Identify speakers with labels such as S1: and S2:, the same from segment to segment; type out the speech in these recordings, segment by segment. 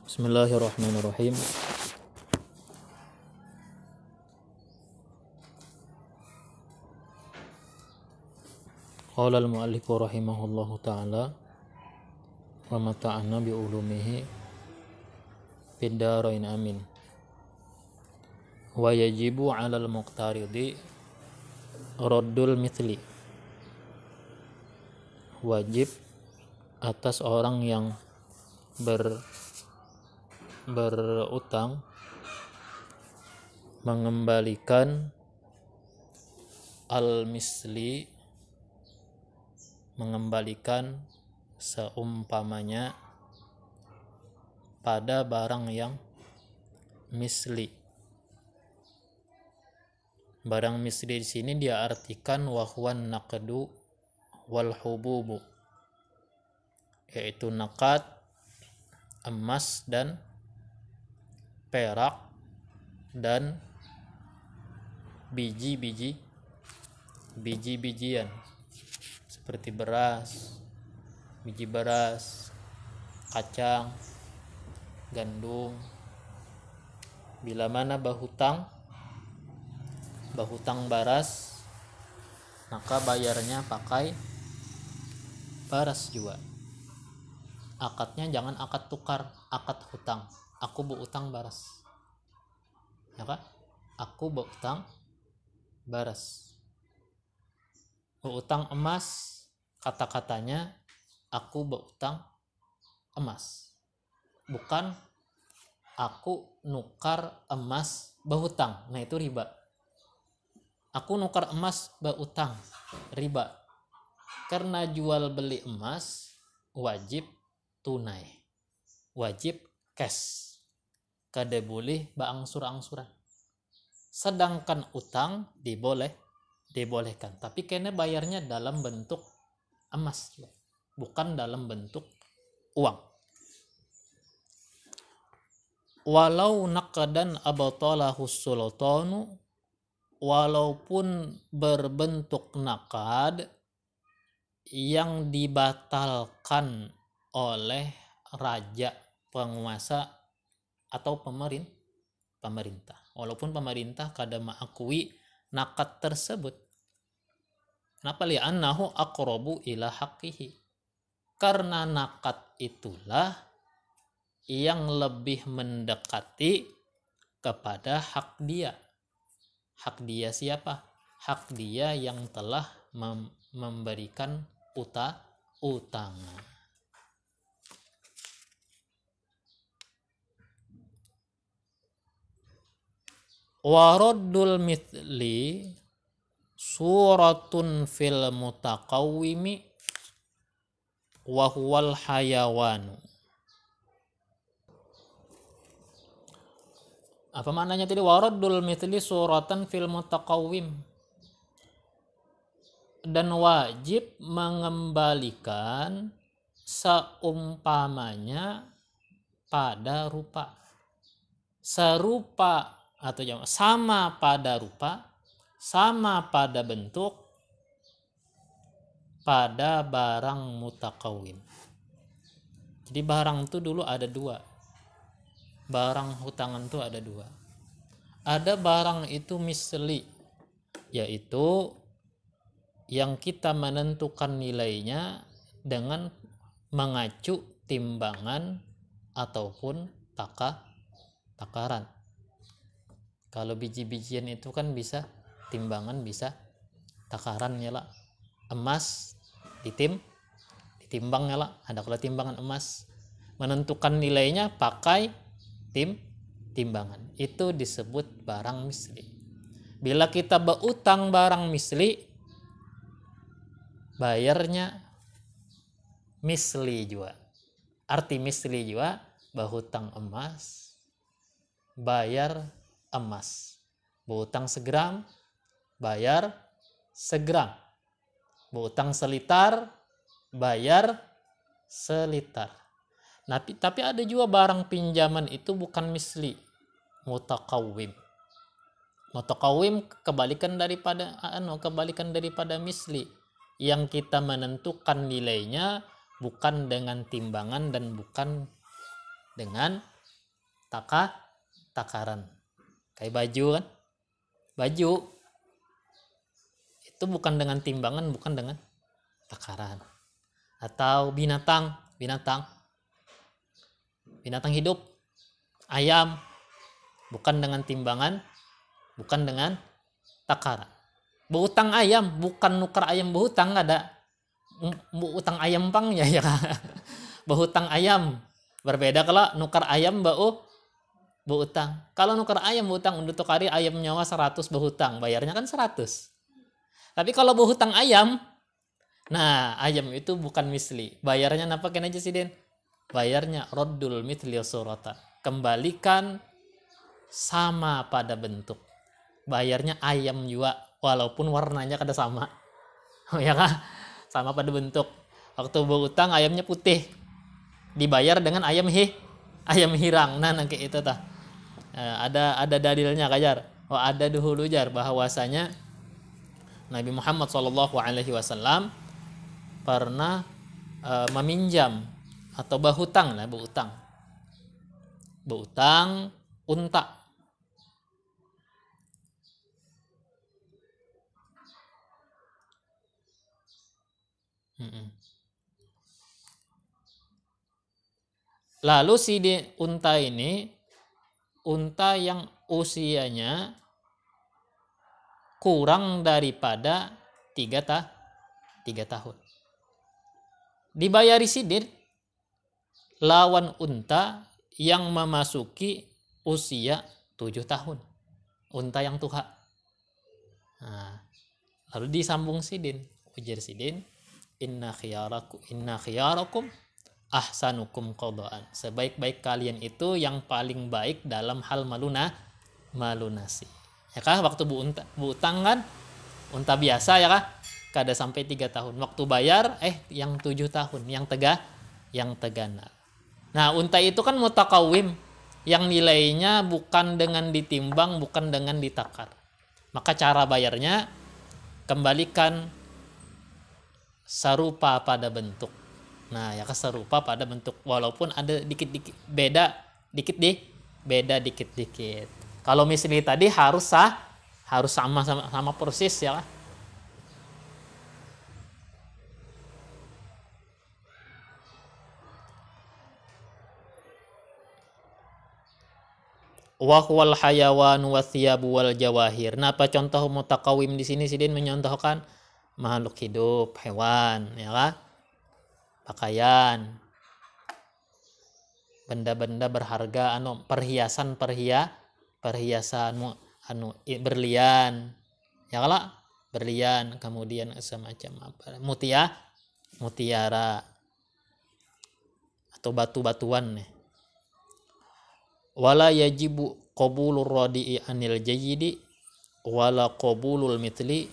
S1: Bismillahirrahmanirrahim. Qala al-mu'allifu rahimahullahu ta'ala wa mata'ana bi ulumihi fid darain amin. Wa yajibu 'alal muqtaridi raddul mithli. Wajib atas orang yang berutang mengembalikan al-misli, mengembalikan seumpamanya pada barang yang misli. Barang misli di sini dia artikan wahwan naqdu wal hububu, yaitu nakat, emas dan perak, dan biji-bijian seperti beras, biji beras, kacang, gandum. Bila mana bahutang baras, maka bayarnya pakai baras juga. Akadnya jangan akad tukar, akad hutang. Aku berutang baras, ya kan? Aku berutang baras. Berutang emas, kata-katanya aku berutang emas, bukan aku nukar emas berhutang. Nah, itu riba. Aku nukar emas berutang, riba. Karena jual beli emas wajib tunai, wajib cash, kada boleh baangsur-angsuran. Sedangkan utang dibolehkan, tapi kena bayarnya dalam bentuk emas, bukan dalam bentuk uang. Walau naqdan abtalahu sultanu, walaupun berbentuk nakad yang dibatalkan oleh raja, penguasa, atau pemerintah. Walaupun pemerintah kada mengakui nakad tersebut. Kenapa? Li'annahu aqrabu ila haqqihi. Karena nakad itulah yang lebih mendekati kepada hak dia. Hak dia siapa? Hak dia yang telah memberikan utang. Waraddul mithli suratun fil mutaqawwimi wa huwal hayawanu. Apa maknanya tadi? Waraddul mithli suratan fil mutaqawwim, dan wajib mengembalikan seumpamanya pada rupa, serupa atau sama pada rupa, sama pada bentuk, pada barang mutakawim. Jadi barang itu dulu ada dua. Barang hutangan itu ada dua. Ada barang itu misli, yaitu yang kita menentukan nilainya dengan mengacu timbangan ataupun takaran. Kalau biji-bijian itu kan bisa timbangan, bisa takaran ya lah. Emas ditimbang ya lah. Ada kalau timbangan emas, menentukan nilainya pakai timbangan. Itu disebut barang misli. Bila kita berutang barang misli, bayarnya misli juga. Arti misli juga, berhutang emas, bayar emas. Berhutang segram, bayar segram. Berhutang selitar, bayar selitar. Tapi ada juga barang pinjaman itu bukan misli, mutakawim. Mutakawim kebalikan daripada misli, yang kita menentukan nilainya bukan dengan timbangan dan bukan dengan takaran. Kayak baju kan? Baju itu bukan dengan timbangan, bukan dengan takaran. Atau binatang hidup, ayam, bukan dengan timbangan, bukan dengan takaran. Berhutang ayam, bukan nukar ayam berhutang, ada berhutang ayam pangnya ya. Berhutang ayam berbeda kalau nukar ayam berhutang. Kalau nukar ayam berhutang untuk tukari ayam nyawa 100 berhutang, bayarnya kan 100. Tapi kalau berhutang ayam, nah ayam itu bukan misli, bayarnya napakin aja sih Den? Bayarnya roddul mithli surata, kembalikan sama pada bentuk. Bayarnya ayam juga walaupun warnanya kada sama. Ya kan? Sama pada bentuk. Waktu berutang ayamnya putih, dibayar dengan ayam hirang. Nah kayak itu tah. Ada dalilnya kajar. Oh ada dahulu jar bahwasanya Nabi Muhammad SAW pernah meminjam atau berhutang unta. Lalu si unta yang usianya kurang daripada 3 tahun. Dibayari sidin lawan unta yang memasuki usia 7 tahun. Unta yang tua. Nah, lalu disambung sidin. Ujar sidin, inna khiyarakum ahsanukum qadaan. Sebaik-baik kalian itu yang paling baik dalam hal malunasi. Ya kah, waktu berutang kan unta biasa ya kah, kada sampai 3 tahun. Waktu bayar yang 7 tahun, yang tegana. Nah, unta itu kan mutakawim, yang nilainya bukan dengan ditimbang, bukan dengan ditakar. Maka cara bayarnya kembalikan serupa pada bentuk. Nah, ya serupa pada bentuk walaupun ada dikit-dikit beda dikit-dikit. Kalau misli tadi harus sama persis ya. Wa huwal hayawan wa thiyabu wal jawahir. Nah, apa contoh mutakawim di sini Sidin menyontohkan makhluk hidup, hewan, ya kan? Pakaian, benda-benda berharga, perhiasan berlian, ya kalau berlian, kemudian semacam apa, mutiara atau batu-batuan nih. Wala yajibu qabulur radi'i anil jayyidi wala qabulul mithli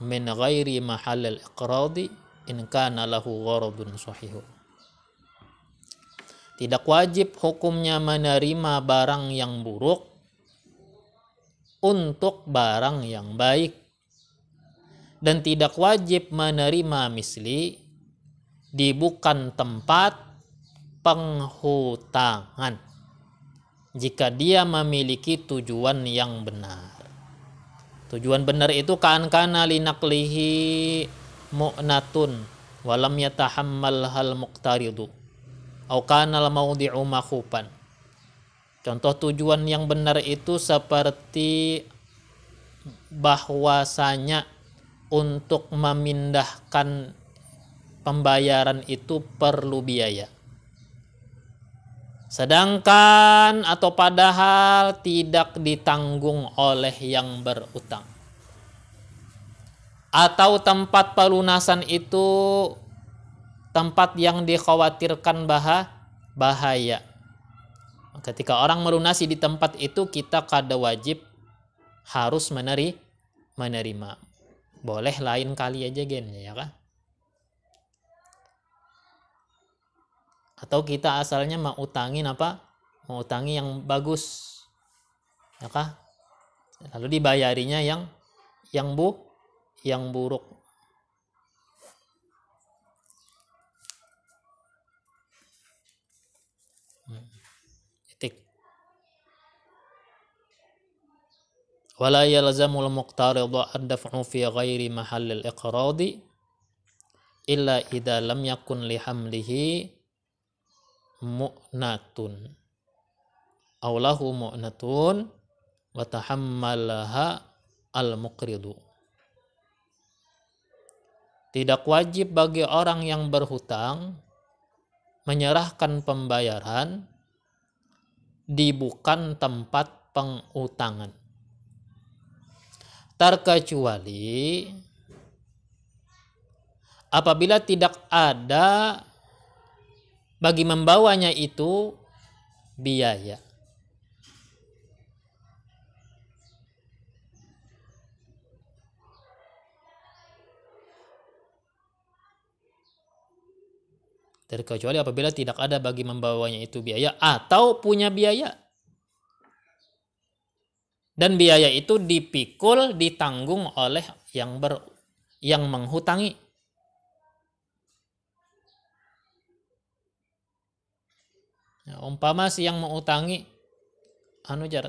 S1: min ghairi mahallil iqradi in kana lahu gharadun sahih. Tidak wajib hukumnya menerima barang yang buruk untuk barang yang baik, dan tidak wajib menerima misli di bukan tempat penghutangan jika dia memiliki tujuan yang benar. Tujuan benar itu kana linaqlihi mu'natun walam yatahammal hal muqtaridu au kana al mawdi'u makhufan. Contoh tujuan yang benar itu seperti bahwasanya untuk memindahkan pembayaran itu perlu biaya. Sedangkan atau padahal tidak ditanggung oleh yang berutang. Atau tempat pelunasan itu tempat yang dikhawatirkan bahaya. Ketika orang melunasi di tempat itu, kita kada wajib harus menerima. Boleh lain kali aja gennya ya kan? Atau kita asalnya mau utangin mau utangi yang bagus, ya kah? Lalu dibayarinya yang buruk. wala yalzamul muqtaridhu ad-daf'u fi ghairi mahallil iqradi illa idza lam yakun li hamlihi mu'natun aw lahu mu'natun wa tahammalaha al-muqridu. Tidak wajib bagi orang yang berhutang menyerahkan pembayaran di bukan tempat pengutangan, terkecuali apabila tidak ada bagi membawanya itu biaya. Terkecuali apabila tidak ada bagi membawanya itu biaya atau punya biaya. Dan biaya itu dipikul, ditanggung oleh yang menghutangi. Ya, umpama si yang mengutangi,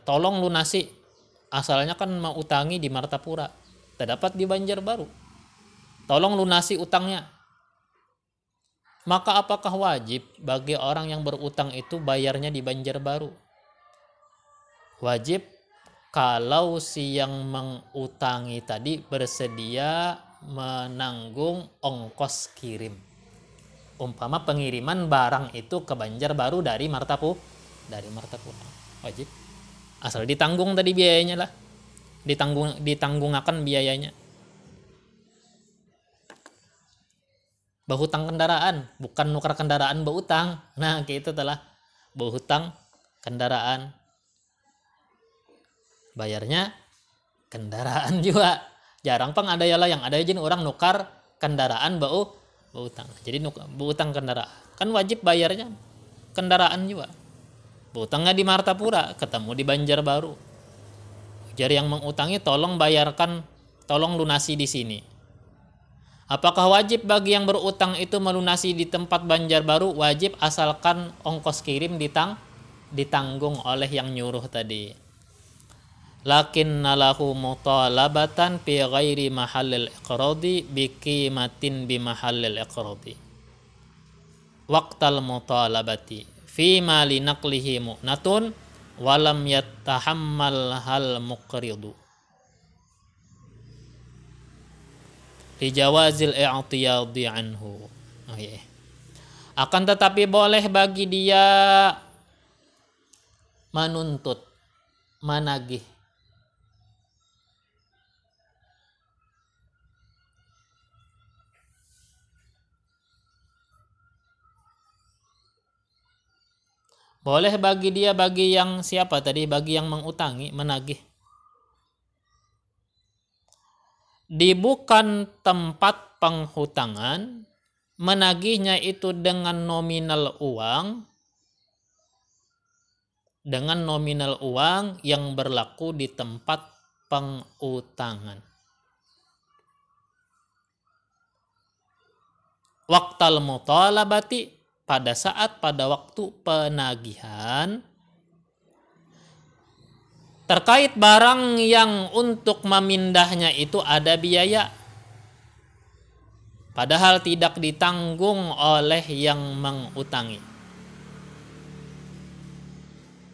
S1: tolong lunasi. Asalnya kan mau utangi di Martapura, terdapat di Banjarbaru. Tolong lunasi utangnya. Maka apakah wajib bagi orang yang berutang itu bayarnya di Banjarbaru? Wajib kalau si yang mengutangi tadi bersedia menanggung ongkos kirim. Umpama pengiriman barang itu ke Banjarbaru dari Martapura. Wajib. Asal ditanggung tadi biayanya lah. Ditanggungakan biayanya. Berhutang kendaraan, bukan nukar kendaraan berhutang. Nah, kayak itu telah berhutang kendaraan. Bayarnya kendaraan juga. Jarang pang ada yang ada izin orang nukar kendaraan berhutang. Jadi berhutang kendaraan. Kan wajib bayarnya kendaraan juga. Berhutangnya di Martapura, ketemu di Banjarbaru. Ujar yang mengutangi, tolong bayarkan, tolong lunasi di sini. Apakah wajib bagi yang berutang itu melunasi di tempat Banjarbaru? Wajib, asalkan ongkos kirim ditanggung oleh yang nyuruh tadi. Lakinna lahu mutalabatan fi ghairi mahallil iqradi biqimatin bi mahallil iqradi. Waqtal mutalabati fi ma li naqlihi mu'natun walam yattahammal hal muqridu. Lijawazil i'tiyadi anhu. Akan tetapi boleh bagi dia menuntut, menagih. Boleh bagi dia, bagi yang siapa tadi? Bagi yang mengutangi, menagih. Di bukan tempat penghutangan, menagihnya itu dengan nominal uang yang berlaku di tempat pengutangan. Waqtal mutalabati, pada waktu penagihan, terkait barang yang untuk memindahnya itu ada biaya, padahal tidak ditanggung oleh yang mengutangi.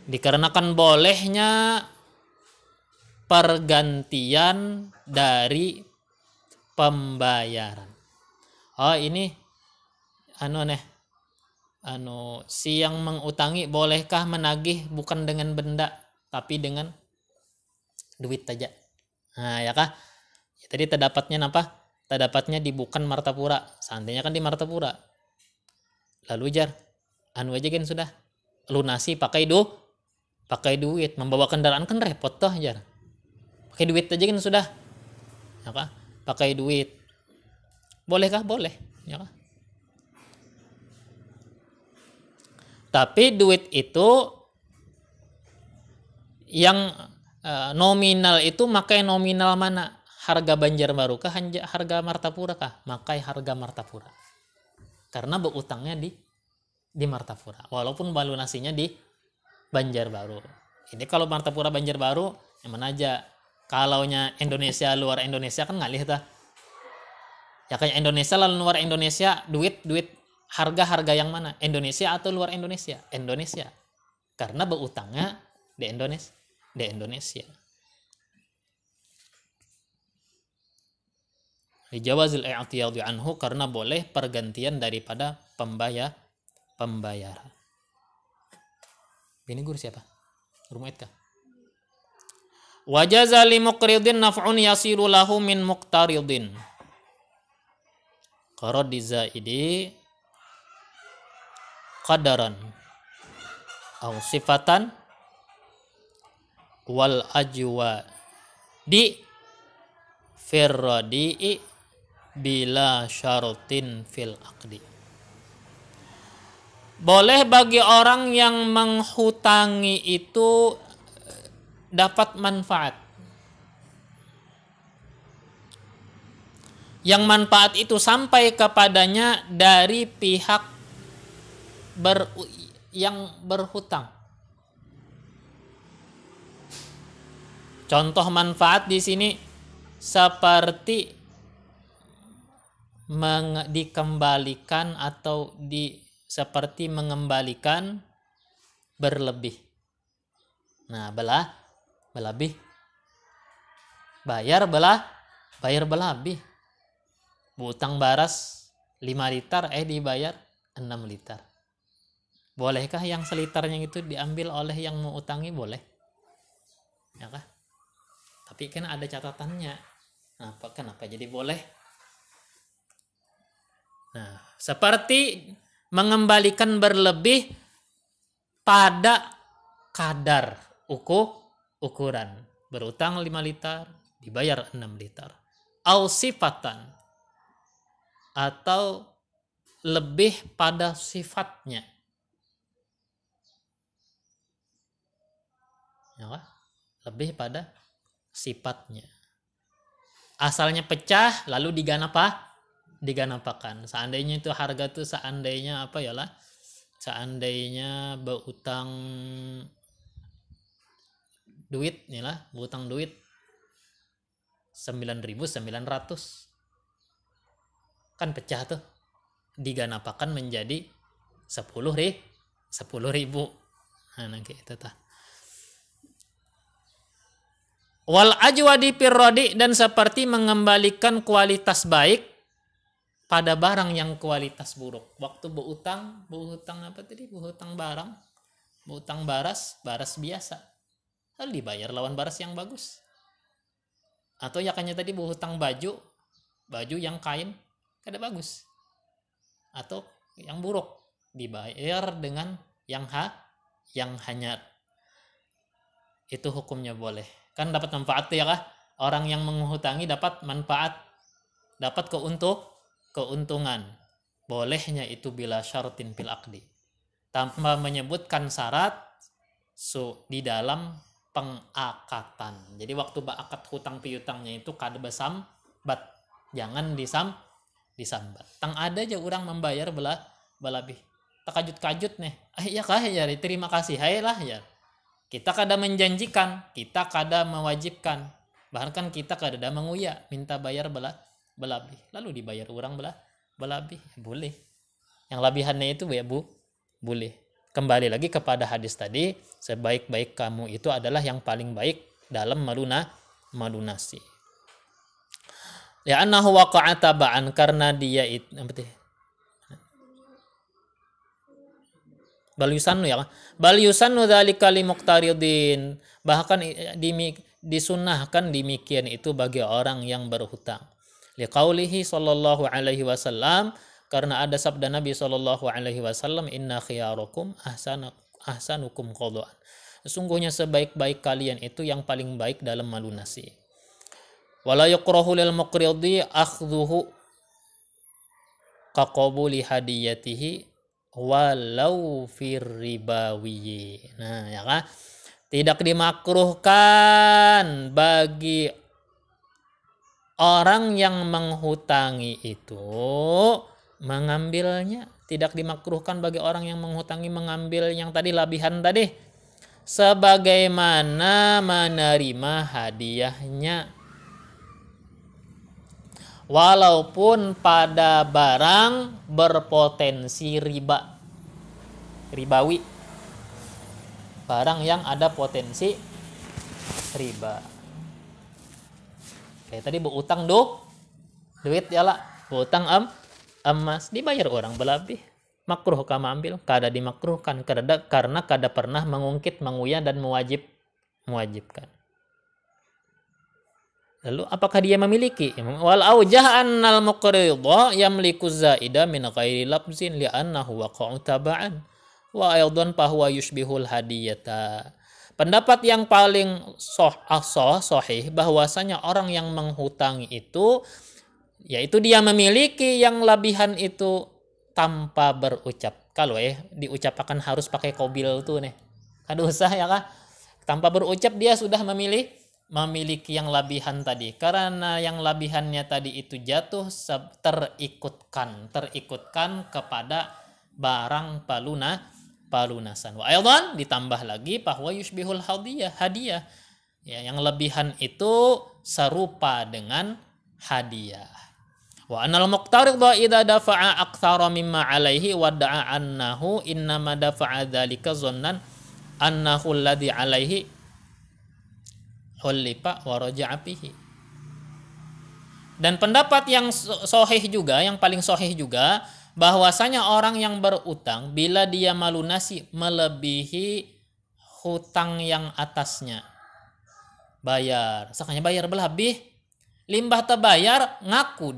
S1: Dikarenakan bolehnya pergantian dari pembayaran. Oh, ini si yang mengutangi bolehkah menagih bukan dengan benda tapi dengan duit saja. Nah, ya kah? Ya, tadi terdapatnya apa? Terdapatnya di bukan Martapura. Seandainya kan di Martapura. Lalu jar, aja kan sudah. Lunasi pakai duit. Membawa kendaraan kan repot toh jar. Pakai duit aja kan sudah. Ya kah? Pakai duit. Bolehkah? Boleh. Ya kah? Tapi duit itu yang nominal itu makai nominal mana? Harga Banjarbaru kah? Harga Martapura kah? Makai harga Martapura. Karena berutangnya di Martapura. Walaupun balunasinya di Banjarbaru. Ini kalau Martapura Banjarbaru yang mana aja? Kalaunya Indonesia luar Indonesia kan ngalih ta. Ya kayak Indonesia lalu luar Indonesia, duit harga yang mana? Indonesia atau luar Indonesia? Indonesia. Karena berutangnya di Indonesia. Di Indonesia. Dijawazil i'tiyadu anhu karena boleh pergantian daripada pembayaran. Ini guru siapa? Guru Mu'id kah? Wajaza li muqridin naf'un yasiru lahu min muqtaridin. Qarad zaidi qadaran aw sifatan wal ajwa di firradi'i bila syaratin fil aqdi. Boleh bagi orang yang menghutangi itu dapat manfaat. Yang manfaat itu sampai kepadanya dari pihak yang berhutang. Contoh manfaat di sini seperti dikembalikan atau seperti mengembalikan berlebih. Nah, berlebih. Bayar berlebih. Utang baras 5 liter dibayar 6 liter. Bolehkah yang seliternya itu diambil oleh yang mau utangi? Boleh. Ya kah? Tapi kan ada catatannya. Kenapa jadi boleh? Nah, seperti mengembalikan berlebih pada kadar ukuran. Berutang 5 liter, dibayar 6 liter. Au sifatan, atau lebih pada sifatnya. Ya, lebih pada sifatnya. Asalnya pecah lalu diganapakan. Seandainya itu harga tuh seandainya seandainya berutang duit nih lah, berutang duit 9.900. Kan pecah tuh, diganapakan menjadi 10.000. Nah, nanti itu tah. Wal ajwadi pirrodi, dan seperti mengembalikan kualitas baik pada barang yang kualitas buruk. Waktu berutang apa tadi? Berutang barang, berutang baras biasa. Lalu dibayar lawan baras yang bagus. Atau ya kayaknya tadi berutang baju yang kain kada bagus, atau yang buruk dibayar dengan yang hanyar. Itu hukumnya boleh. Kan dapat manfaat ya kah? Orang yang menghutangi dapat manfaat, dapat keuntungan. Bolehnya itu bila syaratin fil aqdi, tanpa menyebutkan syarat di dalam pengakatan. Jadi waktu akad hutang piutangnya itu kada besambat, jangan disambat. Tang ada aja orang membayar belabih. Takajut-kajut nih. Ya kah ya, terima kasih. Lah ya. Kita kada menjanjikan, kita kada mewajibkan. Bahkan kita kada menguya minta bayar belabih. Lalu dibayar orang belabih. Boleh. Yang lebihannya itu ya Bu, boleh. Kembali lagi kepada hadis tadi, sebaik-baik kamu itu adalah yang paling baik dalam melunasi. Ya annahu waqa'a taba'an, karena dia itu bal yusannu dzalika li muqtaridin, bahkan disunnahkan demikian itu bagi orang yang berhutang. Liqaulihi sallallahu alaihi wasallam, karena ada sabda Nabi sallallahu alaihi wasallam, inna khiyarakum ahsanukum qada'an. Sesungguhnya sebaik-baik kalian itu yang paling baik dalam melunasi. Wala yukrahu lil muqridi akhdhuhu kaqabuli hadiyatihi walau fir ribawi. Nah, ya kan? Tidak dimakruhkan bagi orang yang menghutangi itu mengambilnya. Tidak dimakruhkan bagi orang yang menghutangi mengambil yang tadi labihan tadi, sebagaimana menerima hadiahnya. Walaupun pada barang berpotensi ribawi, barang yang ada potensi riba. Kayak tadi berutang duit ya lah, berutang emas dibayar orang berlebih, makruh kama ambil, kada dimakruhkan karena kada pernah mengungkit, menguya dan mewajibkan. Lalu apakah dia memiliki? Wal aujah annal muqridha yamliku zaida min ghairi labzin li'annahu waqa'u taba'an wa aydan fahuwa yushbihul hadiyata. Pendapat yang paling sahih bahwasanya orang yang menghutangi itu yaitu dia memiliki yang lebihan itu tanpa berucap. Kalau diucapkan harus pakai qabil tuh nih. Kada usah ya kah? Tanpa berucap dia sudah memiliki yang lebihan tadi, karena yang lebihannya tadi itu jatuh terikutkan kepada barang palunasan. Wa aidan ditambah lagi bahwa yushbihul hadiah. Ya, yang lebihan itu serupa dengan hadiah. Wa anal muqtaridha idza dafa'a aktsara mimma 'alaihi wa da'a annahu innama dafa'a dzalika dhannan annahu alladhi 'alaihi hulipa wa raja'a fihi. Dan pendapat yang sahih juga, yang paling sahih juga, bahwasanya orang yang berutang bila dia melunasi melebihi hutang yang atasnya, bayar, sakanya bayar berlebih, limbah terbayar, ngaku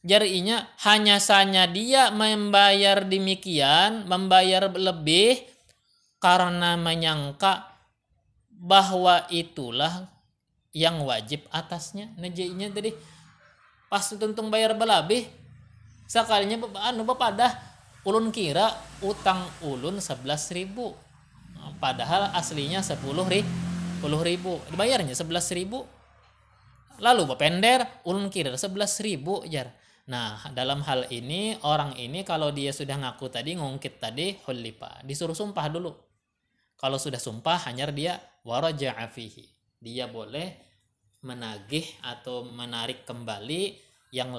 S1: jarinya hanya saja dia membayar demikian, membayar lebih karena menyangka bahwa itulah yang wajib atasnya. Najinya tadi pas tuntung bayar berlebih sekalinya bapadah ulun kira utang ulun 11.000, padahal aslinya 10.000 dibayarnya 11.000, lalu bapender ulun kira 11.000 jar. Nah, dalam hal ini orang ini kalau dia sudah ngaku tadi, ngungkit tadi, hulipa, disuruh sumpah dulu. Kalau sudah sumpah hanya dia waraja'a fihi, dia boleh menagih atau menarik kembali yang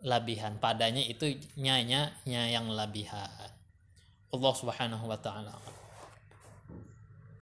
S1: lebihan padanya, itu nyanya yang lebihan. Allah Subhanahu wa taala.